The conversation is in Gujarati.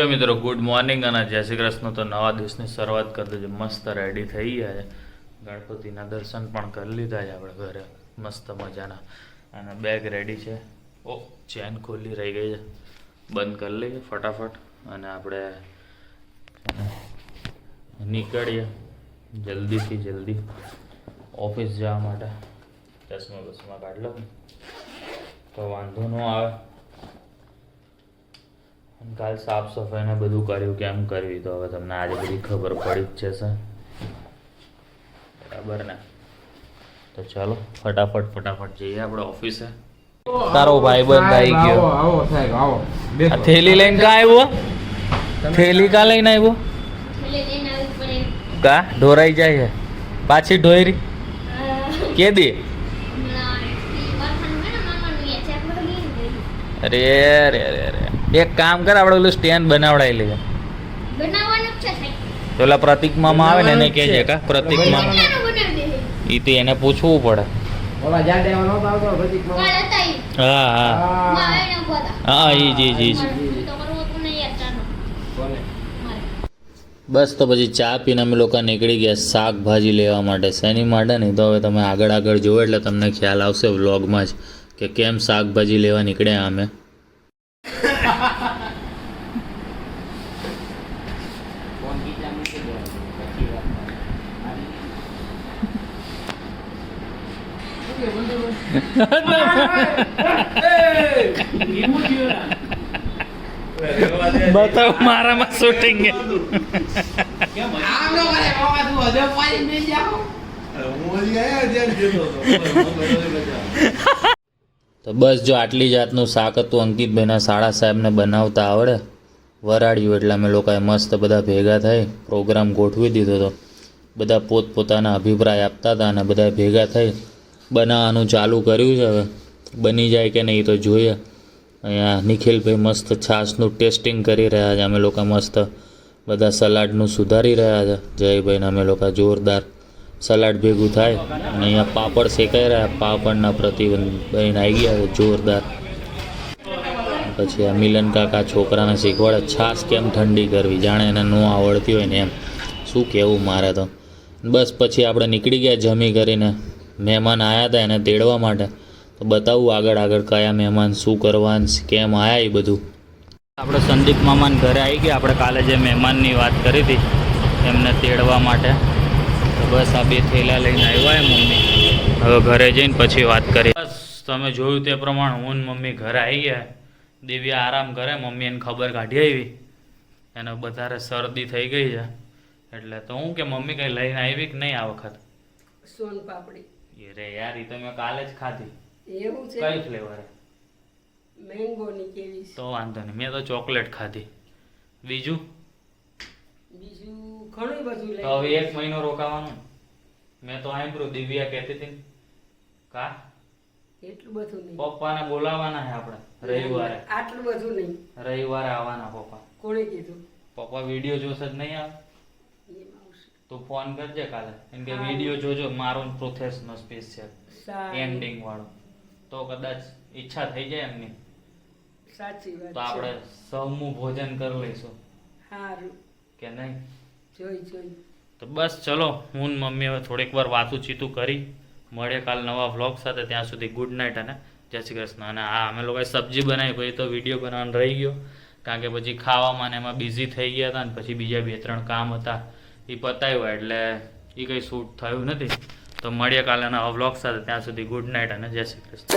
ઓકે મિત્રો, ગુડ મોર્નિંગ અને જય શ્રી કૃષ્ણ. તો નવા દિવસની શરૂઆત કરતો છે. મસ્ત રેડી થઈ ગયા છે. ગણપતિના દર્શન પણ કરી લીધા છે આપણે ઘરે મસ્ત મજાના. અને બેગ રેડી છે. ઓ ચેન ખોલી રહી ગઈ છે, બંધ કરી લઈએ ફટાફટ અને આપણે નીકળીએ જલ્દીથી જલ્દી ઓફિસ જવા માટે. ચશ્મા કાઢ લો તો વાંધો ન આવે. કાલ સાફ સફાઈ ને બધું કર્યું, કેમ કરવી તો હવે તમને આજે બધી ખબર પડી જ જશે, બરાબર ને? તો ચાલો ફટાફટ જઈએ આપણે ઓફિસે. તારો ભાઈબંધ આવી ગયો. આવો સાહેબ આવો. આ થેલી લઈને ક્યાં આવ્યો? થેલી ક્યાં લઈને આવ્યો? કા ઢોરાઈ જાય છે પાછી ઢોયરી કે દે? અરે રે રે રે, એક કામ કર, આપણે પેલું સ્ટેન્ડ બનાવડાવી લઈએ. બનાવવાનું છે સાહેબ. પેલા પ્રતિક મામા આવે ને એને કહેજે. કા પ્રતિક મામા ઈ તો એને પૂછવું પડે. ઓલા જાડે નો આવતો પ્રતિક માં. કાલ હતા ઈ. હા હા મારે ન બોતા. હા ઈ જી તો કરવું હતું ને યાર ચાનો. કોને? બસ તો પછી ચા પીને અમે લોકો નીકળી ગયા શાકભાજી લેવા માટે. શેની માટે નહીં તો હવે તમે આગળ જુઓ એટલે તમને ખ્યાલ આવશે વ્લોગમાં જ કે કેમ શાકભાજી લેવા નીકળ્યા અમે. બતાવ મારામાં શૂટિંગ તો બસ જો આટલી જાતનું શાક હતું. અંકિતભાઈના શાળા સાહેબને બનાવતા આવડે, વરાળ્યું એટલે અમે લોકોએ મસ્ત બધા ભેગા થઈ પ્રોગ્રામ ગોઠવી દીધો હતો. બધા પોતપોતાના અભિપ્રાય આપતા હતા અને બધા ભેગા થઈ બનાવવાનું ચાલુ કર્યું છે. હવે બની જાય કે નહીં તો જોઈએ. અહીંયા નિખિલભાઈ મસ્ત છાશનું ટેસ્ટિંગ કરી રહ્યા છે. અમે લોકો મસ્ત બધા સલાડનું સુધારી રહ્યા છે. જયભાઈને અમે લોકો જોરદાર સલાડ ભેગું થાય. અને અહીંયા પાપડ શેકાઈ રહ્યા. પાપડના પ્રતિબંધ આવી ગયા છે જોરદાર. પછી આ મિલન કાકા છોકરાને શીખવાડે છાશ કેમ ઠંડી કરવી, જાણે એને ન આવડતી હોય ને એમ. શું કહેવું મારે તો. બસ પછી આપણે નીકળી ગયા જમી કરીને. મહેમાન આવ્યા હતા એને તેડવા માટે. તો બતાવું આગળ કયા મહેમાન શું કરવાનું કેમ આવ્યા એ બધું. આપણે સંદીપ મામાને ઘરે આવી ગયા. આપણે કાલે જે મહેમાનની વાત કરી હતી એમને તેડવા માટે. તો બસ આ બે થેલા લઈને આવ્યા મમ્મી. હવે ઘરે જઈને પછી વાત કરી. બસ તમે જોયું તે પ્રમાણે હું ને મમ્મી ઘરે આવી ગયા. દિવ્યા આરામ કરે, મમ્મી એને ખબર કાઢી આવી એને વધારે શરદી થઈ ગઈ છે. એટલે તો હું કે મમ્મી કંઈ લઈને આવી કે નહીં આ વખત? સોન પાપડી. રે યાર ઈ તો મેં કાલે જ ખાધી. એવું છે? કઈ ફ્લેવર? મેંગો ની કેવી છે? તો વાંધો નહીં, મેં તો ચોકલેટ ખાધી. બીજું ઘણું બધું લઈ. તો હવે 1 મહિનો રોકાવાનું. મેં તો સાંભળ્યું દિવ્યા કહેતી હતી કા એટલું બધું નહીં. પપ્પાને બોલાવવાના છે આપણે રવિવારે. આટલું બધું નહીં. રવિવારે આવવાના પપ્પા. કોણે કીધું? પપ્પા વિડીયો જોશે જ નહીં આવે એમ આવશે. તો ફોન કરજે કાલે, કેમ કે વિડીયો જોજો મારો પ્રોસેસનો સ્પેશિયલ સારું. એન્ડિંગ વાળો. તો કદાચ ઈચ્છા થઈ જાય એમની સાચી વાત તો છે. આપણે સમૂહ ભોજન કરી લઈશું સારું. કે નહીં? જોઈ. તો બસ ચલો, હું ને મમ્મી હવે થોડીક વાર વાતું ચીતું કરી મળે કાલ નવા વ્લોગ સાથે. ત્યાં સુધી ગુડ નાઇટ અને જય શ્રી કૃષ્ણ. અને હા, અમે લોકોએ સબ્જી બનાવી, પછી તો વિડીયો બનાવવાનો રહી ગયો કારણ કે પછી ખાવામાં ને એમાં બિઝી થઈ ગયા હતા. ને પછી બીજા 2-3 કામ હતા એ પતાવ્યા એટલે એ કંઈ શૂટ થયું નથી. તો મળીએ કાલે નવા વ્લોગ સાથે. ત્યાં સુધી ગુડ નાઇટ અને જય શ્રી કૃષ્ણ.